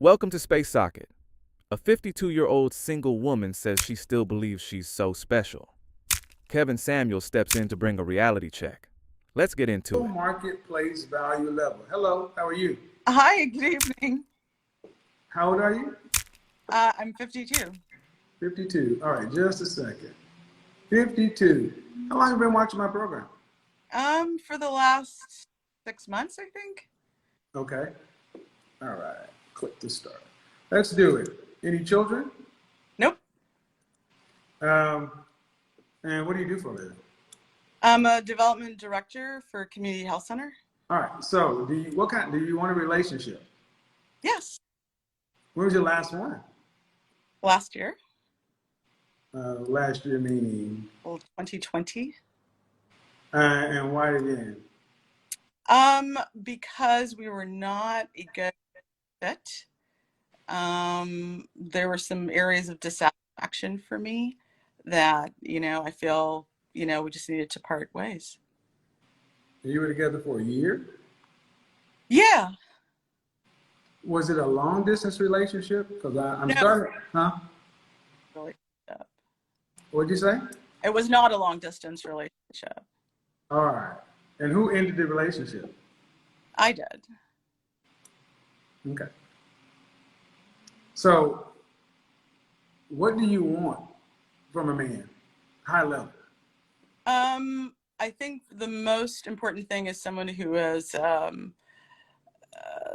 Welcome to Space Socket. A 52-year-old single woman says she still believes she's so special. Kevin Samuel steps in to bring a reality check. Let's get into it. Marketplace value level. Hello, how are you? Hi, good evening. How old are you? I'm 52. 52. All right, just a second. 52. How long have you been watching my program? For the last 6 months, I think. Okay. All right. Click to start. Let's do it. Any children? Nope. And what do you do for a living? I'm a development director for a community health center. All right. So, do you want a relationship? Yes. When was your last one? Last year. Last year meaning? Well, 2020. And why did it end? Because we were not a good fit. There were some areas of dissatisfaction for me that, I feel, we just needed to part ways. You were together for a year? Yeah. Was it a long distance relationship? Because I'm No. starting, huh? Relationship. What'd you say? It was not a long distance relationship. All right. And who ended the relationship? I did. Okay. So, what do you want from a man? High level. I think the most important thing is someone who is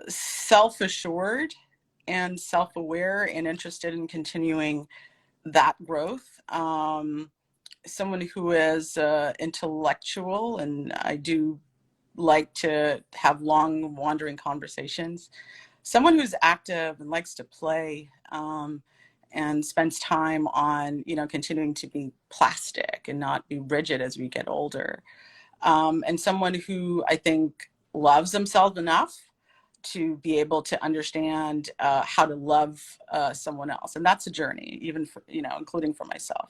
self-assured and self-aware and interested in continuing that growth. Someone who is intellectual, and I do like to have long wandering conversations. Someone who's active and likes to play and spends time on, continuing to be plastic and not be rigid as we get older. And someone who I think loves themselves enough to be able to understand how to love someone else. And that's a journey, even for, including for myself.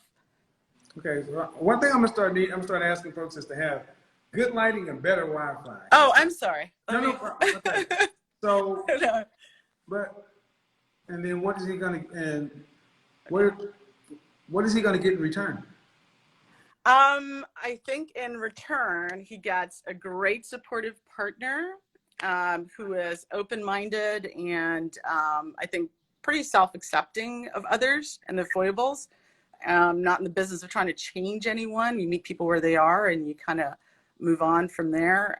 Okay, so one thing I'm gonna start asking folks is to have good lighting and better Wi-Fi. Oh, I'm sorry. No problem. Okay. So, No. And then what is he gonna what is he gonna get in return? I think in return he gets a great supportive partner who is open-minded and I think pretty self-accepting of others and their foibles. Not in the business of trying to change anyone. You meet people where they are and you kind of move on from there.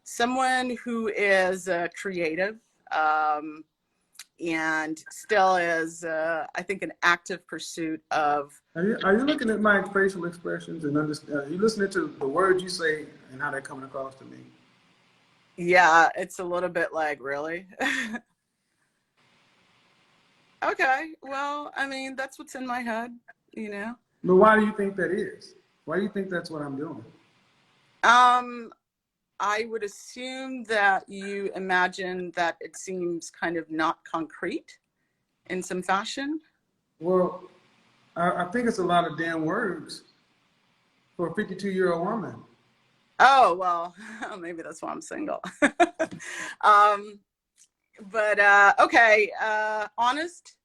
Someone who is creative and still is, I think, an active pursuit of. Are you looking at my facial expressions and are you listening to the words you say and how they're coming across to me? Yeah, it's a little bit like, really? Okay, well, I mean, that's what's in my head, But why do you think that is? Why do you think that's what I'm doing? I would assume that you imagine that it seems kind of not concrete in some fashion. Well, I think it's a lot of damn words for a 52-year-old woman. Oh, well, maybe that's why I'm single. But okay, honest,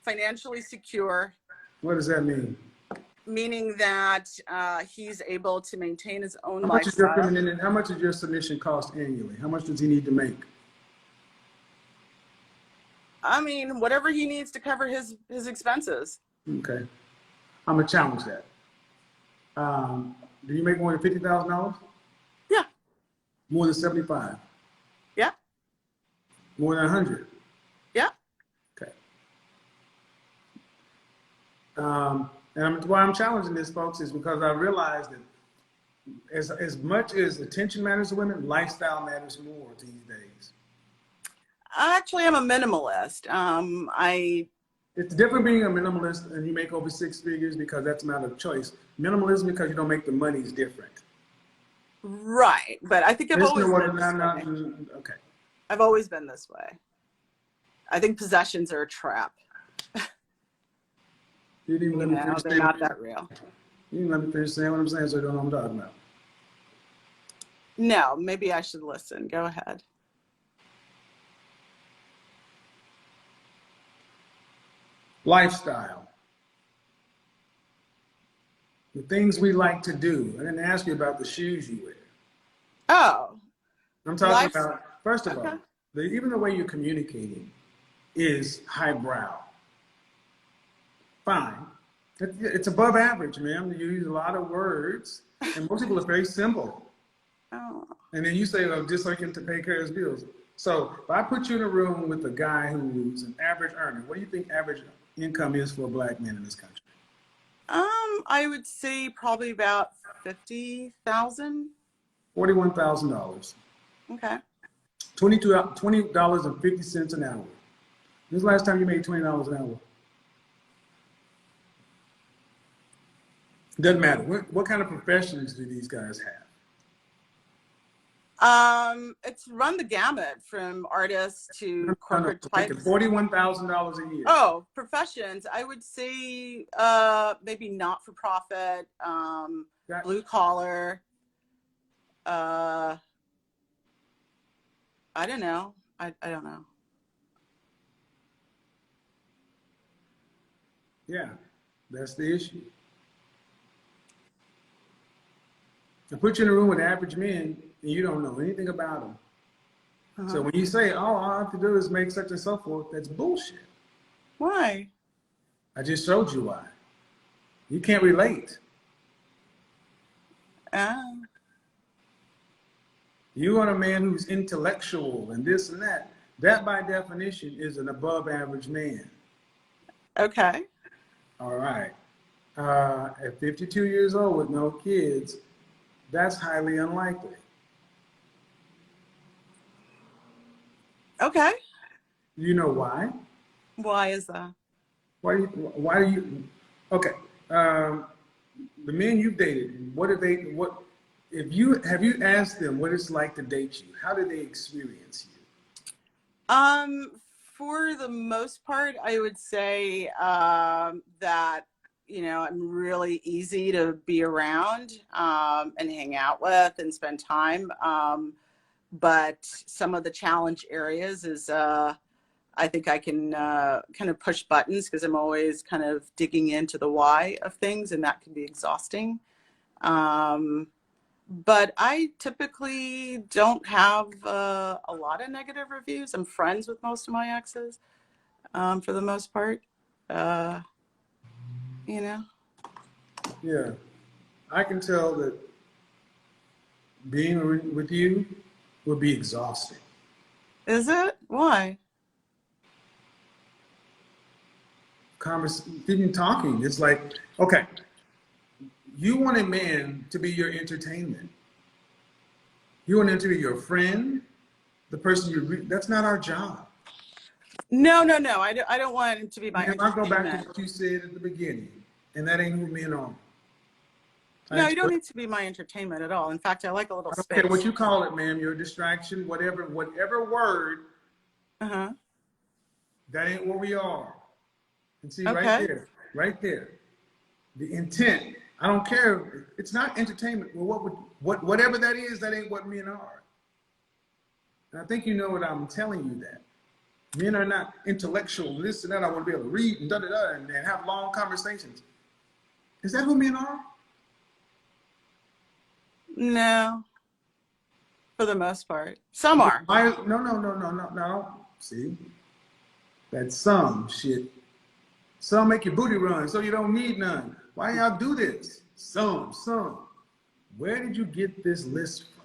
financially secure. What does that mean? Meaning that he's able to maintain his own How much does your submission cost annually? How much does he need to make? I mean, whatever he needs to cover his expenses. Okay, I'm gonna challenge that. Do you make more than $50,000? Yeah. More than 75? Yeah. More than 100? Yeah. Okay. And why I'm challenging this, folks, is because I realize that as much as attention matters to women, lifestyle matters more these days. Actually, I'm a minimalist. It's different being a minimalist and you make over 6 figures because that's a matter of choice. Minimalism because you don't make the money is different. Right, but I think I've always been this way. Okay. I've always been this way. I think possessions are a trap. You didn't even let me finish they're not that real. You didn't let me finish saying what I'm saying, so you don't know what I'm talking about. No, maybe I should listen. Go ahead. lifestyle, the things we like to do. I didn't ask you about the shoes you wear. Oh, I'm talking life. about, first of Okay. all, even the way you're communicating is highbrow. Fine. It's above average, ma'am. You use a lot of words, and most people are very simple. Oh. And then you say, oh, just so he can pay care of his bills. So if I put you in a room with a guy who's an average earner, what do you think average income is for a black man in this country? I would say probably about 50,000. $41,000. Okay. $20.50 an hour. When's the last time you made $20 an hour? Doesn't matter. What kind of professions do these guys have? It's run the gamut from artists to corporate Making types. $41,000 a year. Oh, professions. I would say maybe not for profit, blue collar. I don't know. I don't know. Yeah, that's the issue. I put you in a room with average men and you don't know anything about them. So when you say, oh, all I have to do is make such and so forth, that's bullshit. Why? I just showed you why. You can't relate. You want a man who's intellectual and this and that. That by definition is an above average man. Okay. All right. At 52 years old with no kids, that's highly unlikely. Okay. You know why? Why is that? Why do you, okay. The men you've dated, have you asked them what it's like to date you? How do they experience you? For the most part, I would say that, you know, I'm really easy to be around and hang out with and spend time. But some of the challenge areas is I think I can kind of push buttons because I'm always kind of digging into the why of things, and that can be exhausting. But I typically don't have a lot of negative reviews. I'm friends with most of my exes for the most part. You know? Yeah. I can tell that being with you would be exhausting. Is it? Why? Even talking, it's like, okay, you want a man to be your entertainment. You want him to be your friend, the person that's not our job. No. I don't want him to be my I'll go back to entertainment. what you said at the beginning, and that ain't who men are. No, you don't need to be my entertainment at all. In fact, I like a little I don't space. care what you call it, ma'am. You're a distraction, whatever word. That ain't what we are. And see, Okay. right there, the intent. I don't care. It's not entertainment. Well, whatever that is, that ain't what men are. And I think you know what I'm telling you that. Men are not intellectual, this and that. I want to be able to read and da-da-da and have long conversations. Is that who men are? No, for the most part. Some are. No. See, that's some shit. Some make your booty run, so you don't need none. Why y'all do this? Some. Where did you get this list from?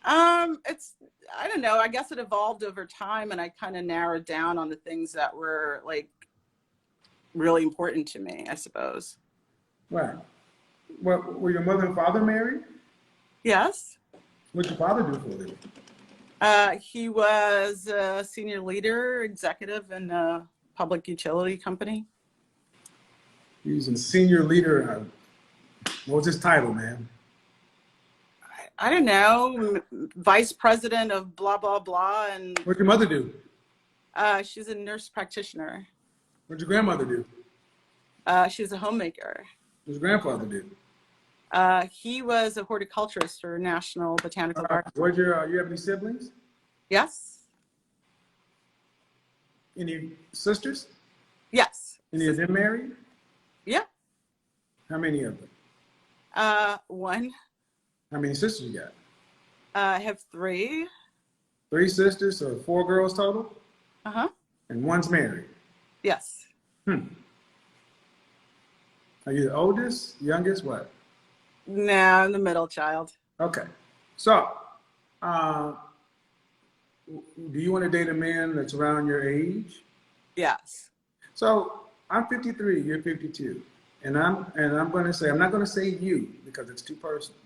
I don't know. I guess it evolved over time, and I kind of narrowed down on the things that were like really important to me, I suppose. Right. Well, were your mother and father married? Yes. What'd your father do for a living? He was a senior leader, executive in a public utility company. He was a senior leader. What was his title, man? I don't know, vice president of blah, blah, blah. And What'd your mother do? She's a nurse practitioner. What'd your grandmother do? She's a homemaker. What'd your grandfather do? He was a horticulturist for National Botanical Garden. You have any siblings? Yes. Any sisters? Yes. Any of them married? Yeah. How many of them? One. How many sisters you got? I have three. 3 sisters, so 4 girls total? Uh-huh. And one's married. Yes. Are you the oldest, youngest, what? No, I'm the middle child. Okay. So, do you want to date a man that's around your age? Yes. So, I'm 53, you're 52. And I'm going to say, I'm not going to say you because it's too personal.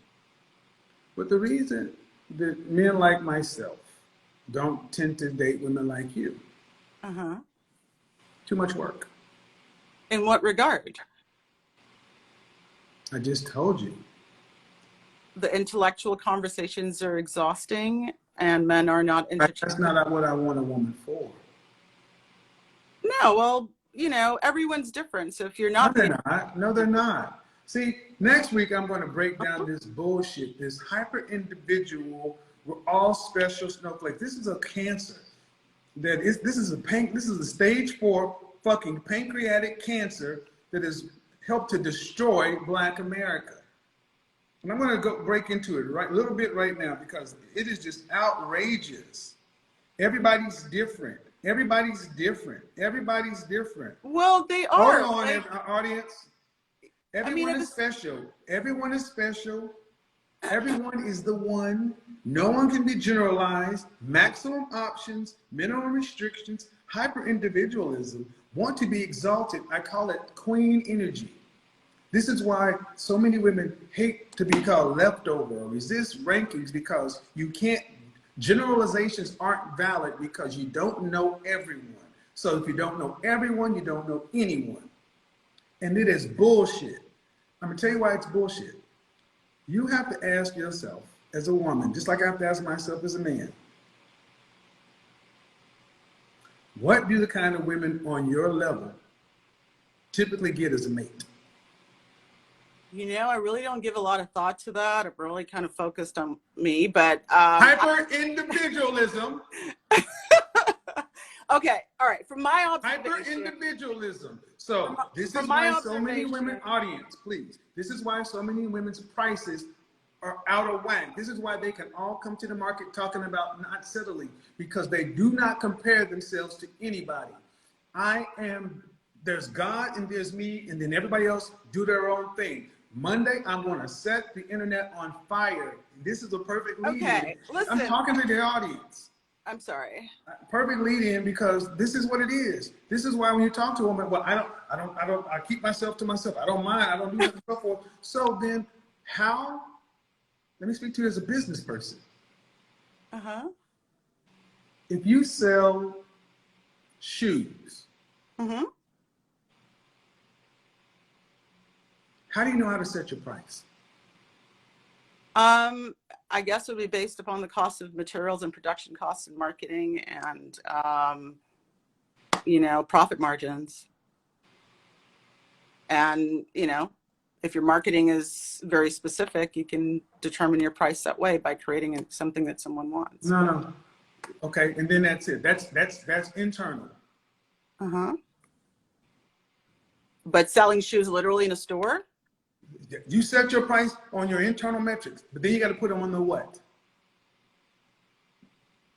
But the reason that men like myself don't tend to date women like you, Uh-huh. too much work. In what regard? I just told you. The intellectual conversations are exhausting and men are not That's entertaining. not what I want a woman for. No, well, you know, everyone's different. So if you're No, not they're being, not. No, they're not. See, next week I'm going to break down this bullshit, this hyper individual, we're all special snowflakes. This is a cancer. This is a stage 4 fucking pancreatic cancer that has helped to destroy Black America. And I'm going to break into it a little bit right now because it is just outrageous. Everybody's different. Everybody's different. Everybody's different. well, they Hold are. on, Like, audience. Everyone is special. Everyone is special. Everyone is the one. No one can be generalized. Maximum options, minimum restrictions, hyper individualism, want to be exalted. I call it queen energy. This is why so many women hate to be called leftover or resist rankings because you can't, generalizations aren't valid because you don't know everyone. So if you don't know everyone, you don't know anyone. And it is bullshit. I'm gonna tell you why it's bullshit. You have to ask yourself as a woman, just like I have to ask myself as a man, what do the kind of women on your level typically get as a mate? you know, I really don't give a lot of thought to that. I'm really kind of focused on me, but Hyper individualism. okay, all right. From my Hyper observation, individualism. So this from is my why so many women, observation, audience, please. This is why so many women's prices are out of whack. This is why they can all come to the market talking about not settling because they do not compare themselves to anybody. There's God and there's me, and then everybody else do their own thing. Monday, I'm going to set the internet on fire. This is a perfect lead okay, in. listen. I'm talking to the audience. I'm sorry. Perfect lead in because this is what it is. This is why when you talk to a woman, well, I keep myself to myself. I don't mind. I don't do that so forth. So then how, let me speak to you as a business person. Uh-huh. If you sell shoes, Mm-hmm. how do you know how to set your price? I guess it would be based upon the cost of materials and production costs and marketing and, you know, profit margins. And, you know, if your marketing is very specific, you can determine your price that way by creating something that someone wants. No. Okay, and then that's it. That's internal. Uh-huh. But selling shoes literally in a store? You set your price on your internal metrics, but then you got to put them on the what?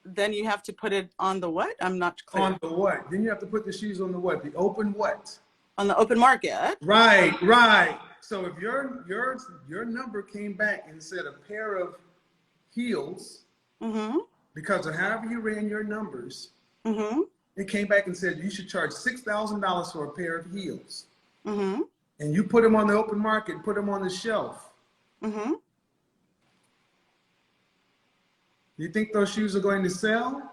Then you have to put it on the what? I'm not clear. On the what? Then you have to put the shoes on the what? The open what? On the open market. Right. So if your number came back and said a pair of heels, Mm-hmm. because of however you ran your numbers, Mm-hmm. it came back and said you should charge $6,000 for a pair of heels. Mm-hmm. And you put them on the open market, put them on the shelf. Mm-hmm. You think those shoes are going to sell?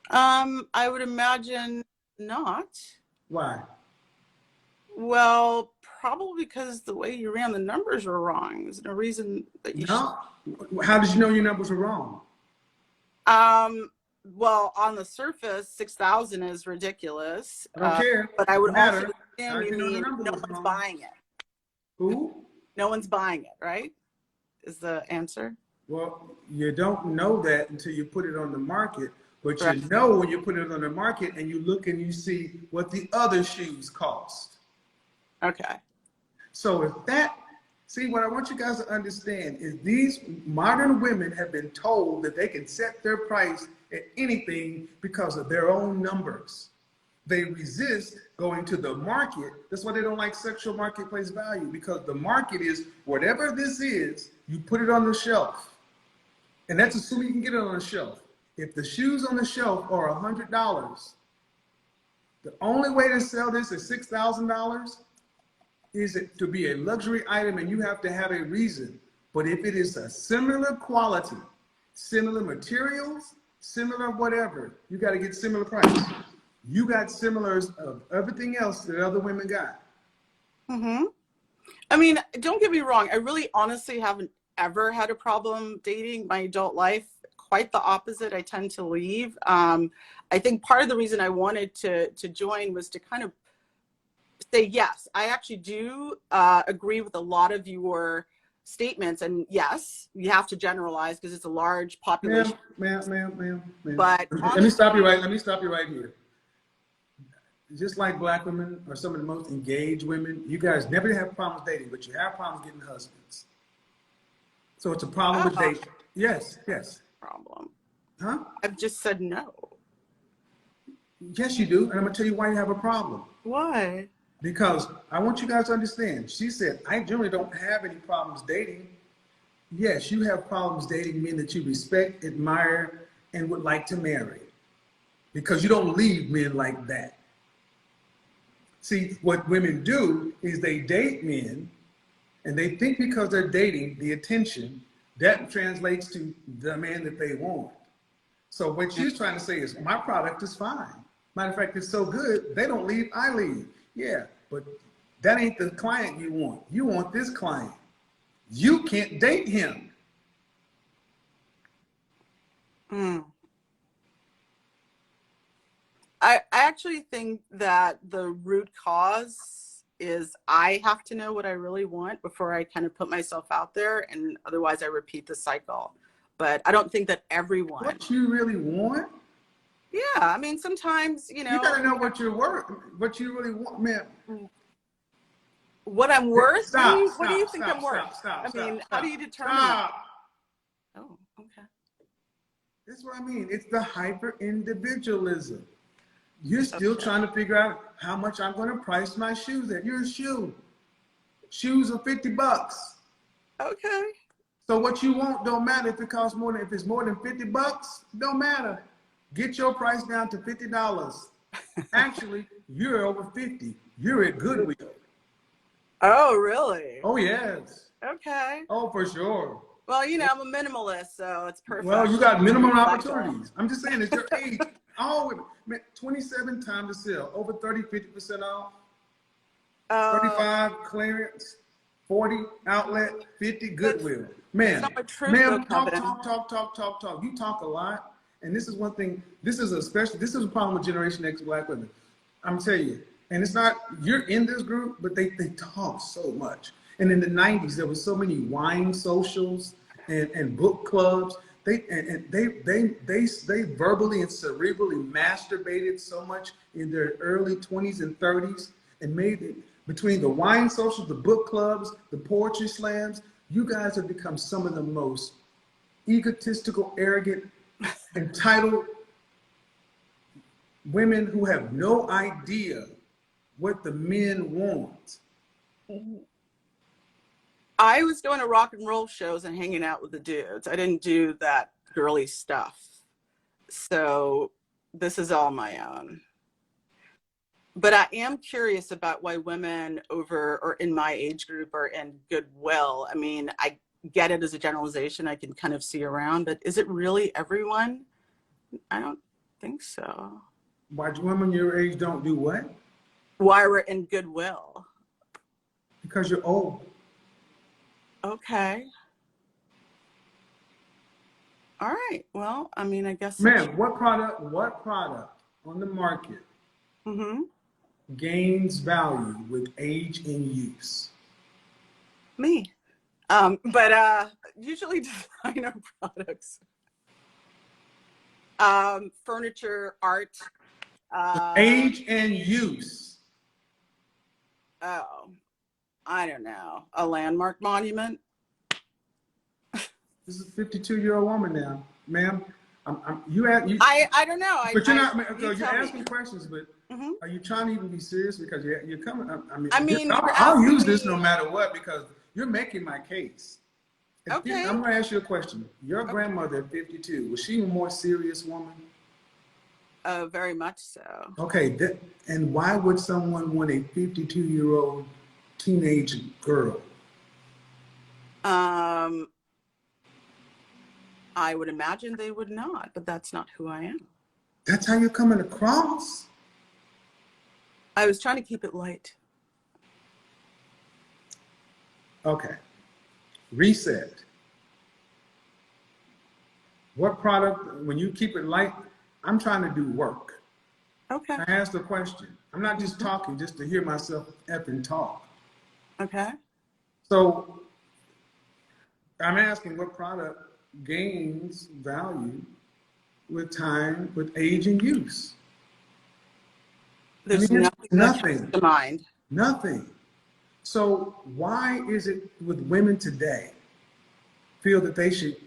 I would imagine not. Why? Well, probably because the way you ran the numbers were wrong. There's no reason that you No. How did you know your numbers were wrong? should. Well, on the surface, 6,000 is ridiculous. I don't care. But I would Doesn't matter. also How assume did you you know the mean number no was one's wrong? buying it. Who? No one's buying it, right? Is the answer. Well, you don't know that until you put it on the market. But Right. you know when you put it on the market and you look and you see what the other shoes cost. Okay. So if that, see, what I want you guys to understand is these modern women have been told that they can set their price at anything because of their own numbers. They resist going to the market. That's why they don't like sexual marketplace value, because the market is whatever this is, you put it on the shelf. And that's assuming you can get it on the shelf. If the shoes on the shelf are $100, the only way to sell this at $6,000 is it to be a luxury item, and you have to have a reason. But if it is a similar quality, similar materials, similar whatever, you got to get similar price. You got similars of everything else that other women got. Mm-hmm. I mean, don't get me wrong. I really honestly haven't ever had a problem dating my adult life. Quite the opposite. I tend to leave. I think part of the reason I wanted to join was to kind of say, yes, I actually do agree with a lot of your statements. And yes, you have to generalize because it's a large population. Ma'am. But Let me stop you right here. Just like black women are some of the most engaged women, you guys never have problems dating, but you have problems getting husbands. So it's a problem with dating. Yes. Problem. Huh? I've just said no. Yes, you do. And I'm going to tell you why you have a problem. Why? Because I want you guys to understand. She said, I generally don't have any problems dating. Yes, you have problems dating men that you respect, admire, and would like to marry. Because you don't leave men like that. See, what women do is they date men, and they think because they're dating, the attention, that translates to the man that they want. So what she's trying to say is, my product is fine. Matter of fact, it's so good, they don't leave, I leave. Yeah, but that ain't the client you want. You want this client. You can't date him. I actually think that the root cause is I have to know what I really want before I kind of put myself out there, and otherwise I repeat the cycle. But I don't think that everyone. What you really want? Yeah, I mean, sometimes, you You gotta know what you're worth, what you really want, man. What I'm worth? Stop, What do you think stop, I'm worth? stop, I mean, stop, how do you determine that? Oh, okay. That's what I mean. It's the hyper individualism. You're still trying to figure out how much I'm going to price my shoes at. You're a shoe. Shoes are $50. Okay. So what you want don't matter if it costs more than, if it's more than $50, don't matter. Get your price down to $50. Actually, you're over 50. You're at Goodwill. Oh, really? Oh, yes. Okay. Oh, for sure. Well, you know, I'm a minimalist, so it's perfect. Well, you got minimum opportunities. I'm just saying, it's your age. Oh, man, 27 time to sell, over 30, 50% off, 35 clearance, 40 outlet, 50 Goodwill. Man, ma'am, talk. You talk a lot. And this is one thing, this is a problem with Generation X black women. I'm telling you. And it's not, you're in this group, but they talk so much. And in the 90s, there was so many wine socials and book clubs. They verbally and cerebrally masturbated so much in their early 20s and 30s, and made it between the wine socials, the book clubs, the poetry slams. You guys have become some of the most egotistical, arrogant, entitled women who have no idea what the men want. I was going to rock and roll shows and hanging out with the dudes. I didn't do that girly stuff. So this is all my own. But I am curious about why women over or in my age group are in Goodwill. I mean, I get it as a generalization. I can kind of see around, but is it really everyone? I don't think so. Why women your age don't do what? Why we're in Goodwill? Because you're old. Okay. All right. Well, I mean, I guess. Ma'am, what product on the market gains value with age and use? Me. But usually designer products. Furniture, art. Age and use. Oh, I don't know. A landmark monument. This is a 52-year-old woman now, ma'am. You. I don't know. But you're I not. you You're tell asking me. questions, but Hmm. are you trying to even be serious? Because you're coming. I mean, you're I'll asking use this me. no matter what because you're making my case. Okay. I'm going to ask you a question. Your Okay. grandmother at 52, was she a more serious woman? Very much so. Okay, and why would someone want a 52-year-old teenage girl? Um, I would imagine they would not, but that's not who I am. That's how you're coming across? I was trying to keep it light. Okay. Reset. What product, when you keep it light, I'm trying to do work. Okay. I asked a question. I'm not just talking just to hear myself effing talk. Okay. So I'm asking what product gains value with time, with age and use? There's It's nothing that comes nothing, to mind. nothing. So why is it with women today feel that they should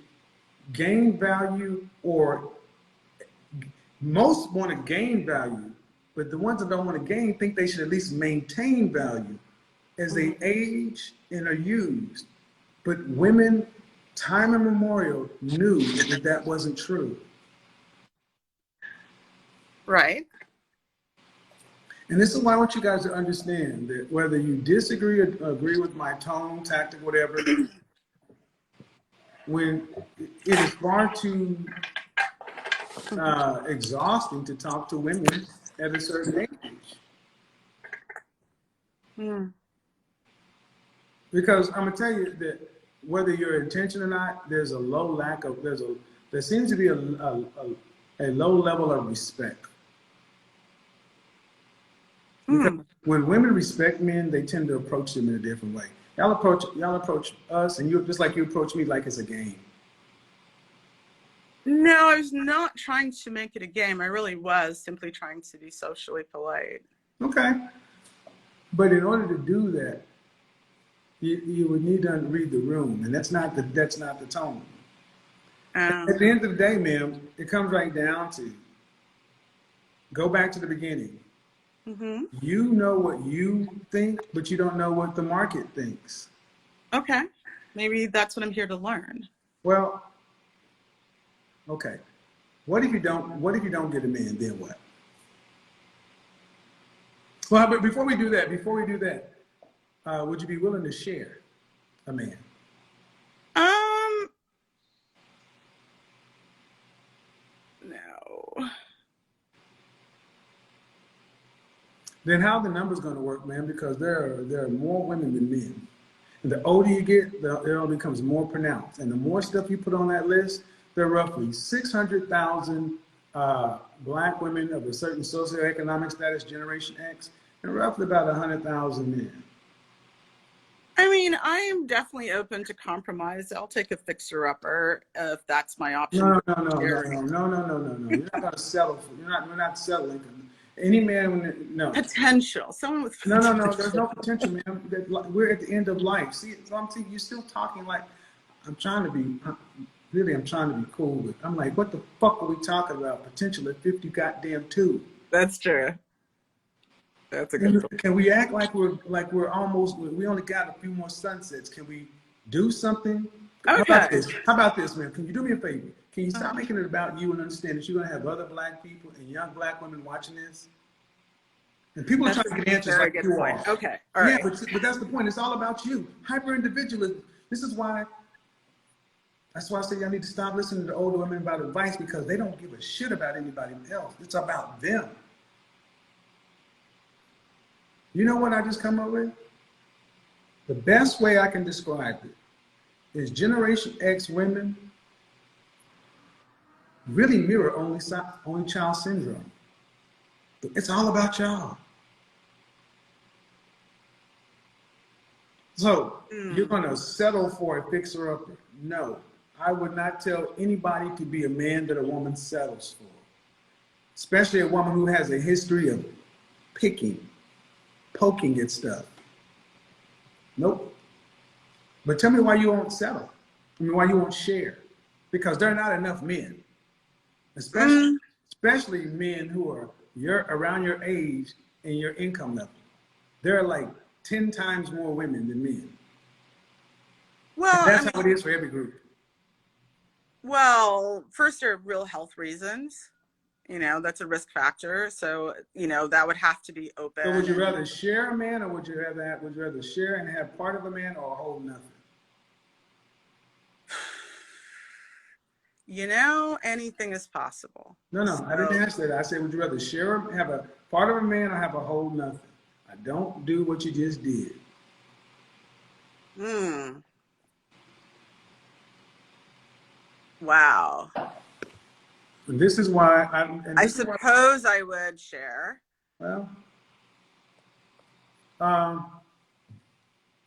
gain value, or most want to gain value, but the ones that don't want to gain think they should at least maintain value as they age and are used. But women, time immemorial, knew that that wasn't true. Right. And this is why I want you guys to understand that whether you disagree or agree with my tone, tactic, whatever, when it is far too exhausting to talk to women at a certain age. Mm. Because I'm gonna tell you that whether your intention or not, there's a low lack of there seems to be a low level of respect. Because Mm. when women respect men, they tend to approach them in a different way. Y'all approach us, and you just like you approach me like it's a game. No, I was not trying to make it a game. I really was simply trying to be socially polite. Okay, but in order to do that, you would need to read the room, and that's not the tone. At the end of the day, ma'am, it comes right down to go back to the beginning. Mm-hmm. You know what you think, but you don't know what the market thinks. Okay. Maybe that's what I'm here to learn. Well, okay. What if you don't get a man? Then what? Well, but before we do that, would you be willing to share a man? No. Then how the numbers going to work, man? Because there are more women than men. And the older you get, it all becomes more pronounced. And the more stuff you put on that list, there are roughly 600,000 black women of a certain socioeconomic status, Generation X, and roughly about 100,000 men. I mean, I am definitely open to compromise. I'll take a fixer-upper if that's my option. No. You're not going to settle for. We're not settling. Any man, no. Potential. Someone with potential. No. There's no potential, man. We're at the end of life. See, so I'm saying you're still talking like I'm trying to be. Really, I'm trying to be cool, but I'm like, what the fuck are we talking about? Potential at 50 goddamn two. That's true. That's a good point. Can we act like we're almost? We only got a few more sunsets. Can we do something? Okay. How about this, man? Can you do me a favor? Can you stop making it about you and understand that you're going to have other black people and young black women watching this? And people are trying to get answers like you are. Okay. All right. Yeah, but that's the point. It's all about you. Hyper-individualism. That's why I say y'all need to stop listening to older women about advice because they don't give a shit about anybody else. It's about them. You know what I just come up with? The best way I can describe it is Generation X women really mirror only child syndrome. It's all about y'all. So you're gonna settle for a fixer-upper? No. I would not tell anybody to be a man that a woman settles for, especially a woman who has a history of picking, poking at stuff. Nope. But tell me why you won't settle. I mean, why you won't share? Because there are not enough men, especially men who are around your age and your income level. There are like 10 times more women than men. Well, And that's how it is for every group. Well, first, there are real health reasons. That's a risk factor. So, that would have to be open. So would you rather share a man, or would you rather share and have part of a man, or hold nothing? Anything is possible. No, I didn't ask that. I said, would you rather share, have a part of a man, or have a whole nothing? I don't do what you just did. Wow. And this is why I suppose I would share. Well,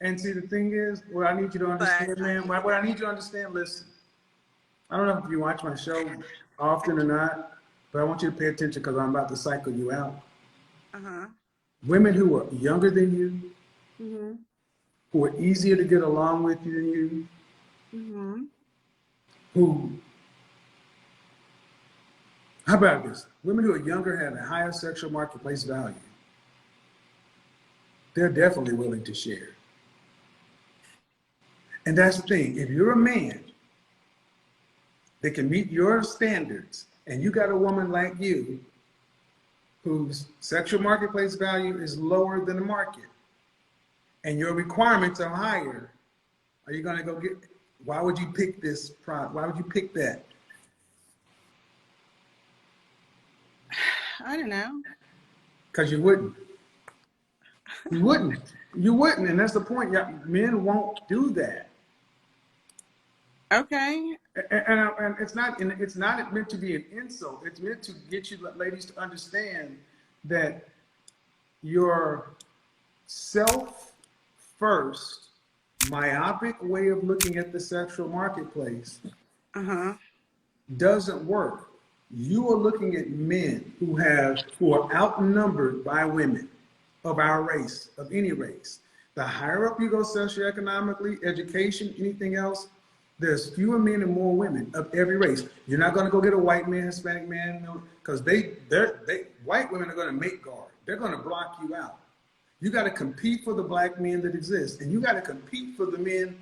and see, the thing is, what I need you to understand, man, what I need you to understand, listen, I don't know if you watch my show often or not, but I want you to pay attention because I'm about to cycle you out. Women who are younger than you, who are easier to get along with than you, who, how about this? Women who are younger have a higher sexual marketplace value. They're definitely willing to share. And that's the thing. If you're a man that can meet your standards, and you got a woman like you whose sexual marketplace value is lower than the market, and your requirements are higher, are you going to go get, why would you pick this product? Why would you pick that? I don't know. Because you wouldn't. You wouldn't. You wouldn't. And that's the point. Men won't do that. Okay. And it's not meant to be an insult. It's meant to get you ladies to understand that your self-first, myopic way of looking at the sexual marketplace doesn't work. You are looking at men who are outnumbered by women of our race, of any race. The higher up you go socioeconomically, education, anything else, there's fewer men and more women of every race. You're not going to go get a white man, Hispanic man, because white women are going to make guard. They're going to block you out. You got to compete for the black men that exist, and you got to compete for the men.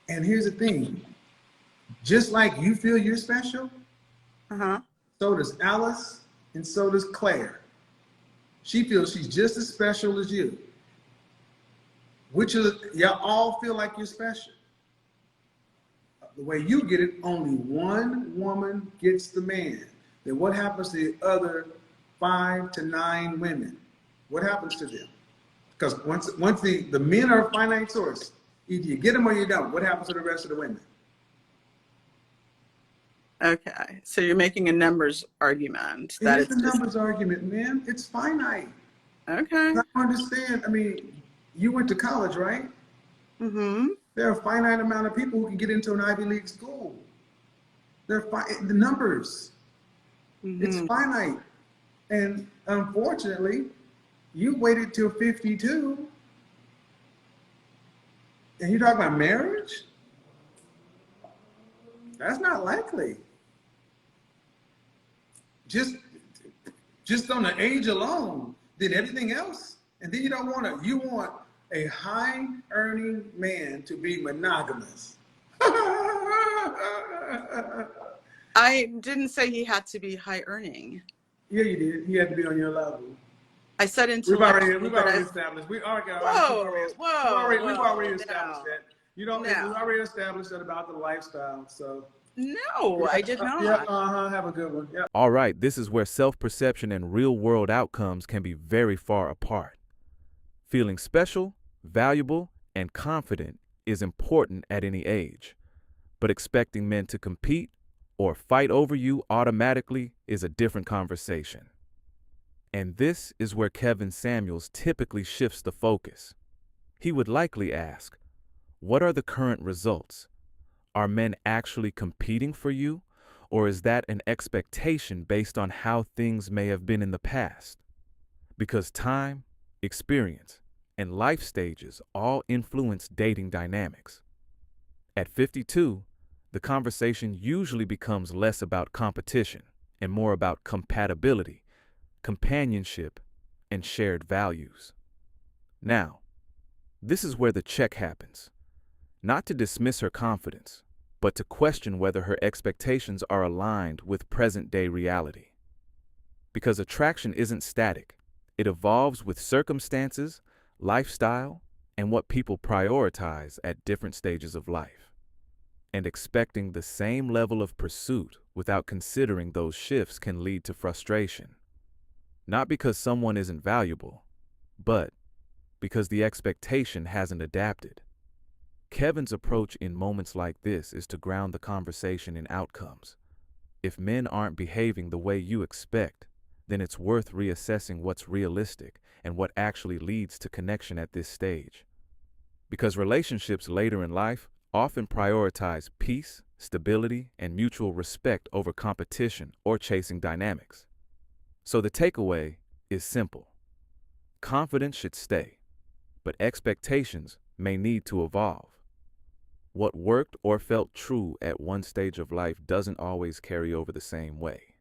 And here's the thing: just like you feel you're special, so does Alice, and so does Claire. She feels she's just as special as you. Y'all all feel like you're special. The way you get it, only one woman gets the man. Then what happens to the other 5 to 9 women? What happens to them? Because once the men are a finite source, either you get them or you don't. What happens to the rest of the women? Okay, so you're making a numbers argument. It's a numbers argument, man. It's finite. Okay. I understand. I mean, you went to college, right? There are a finite amount of people who can get into an Ivy League school. The numbers. It's finite. And unfortunately, you waited till 52. And you talk about marriage? That's not likely. Just on the age alone, then everything else. And then you want a high earning man to be monogamous. I didn't say he had to be high earning. Yeah, you did. He had to be on your level. I said We've already established. We've already established that. We've already established that about the lifestyle. So no, I did not. Have a good one. Yeah. All right, this is where self-perception and real-world outcomes can be very far apart. Feeling special, valuable, and confident is important at any age, but expecting men to compete or fight over you automatically is a different conversation. And this is where Kevin Samuels typically shifts the focus. He would likely ask, what are the current results? Are men actually competing for you, or is that an expectation based on how things may have been in the past? Because time, experience, and life stages all influence dating dynamics. At 52, the conversation usually becomes less about competition and more about compatibility, companionship, and shared values. Now, this is where the check happens. Not to dismiss her confidence, but to question whether her expectations are aligned with present-day reality. Because attraction isn't static. It evolves with circumstances, lifestyle, and what people prioritize at different stages of life. And expecting the same level of pursuit without considering those shifts can lead to frustration. Not because someone isn't valuable, but because the expectation hasn't adapted. Kevin's approach in moments like this is to ground the conversation in outcomes. If men aren't behaving the way you expect, then it's worth reassessing what's realistic and what actually leads to connection at this stage. Because relationships later in life often prioritize peace, stability, and mutual respect over competition or chasing dynamics. So the takeaway is simple. Confidence should stay, but expectations may need to evolve. What worked or felt true at one stage of life doesn't always carry over the same way.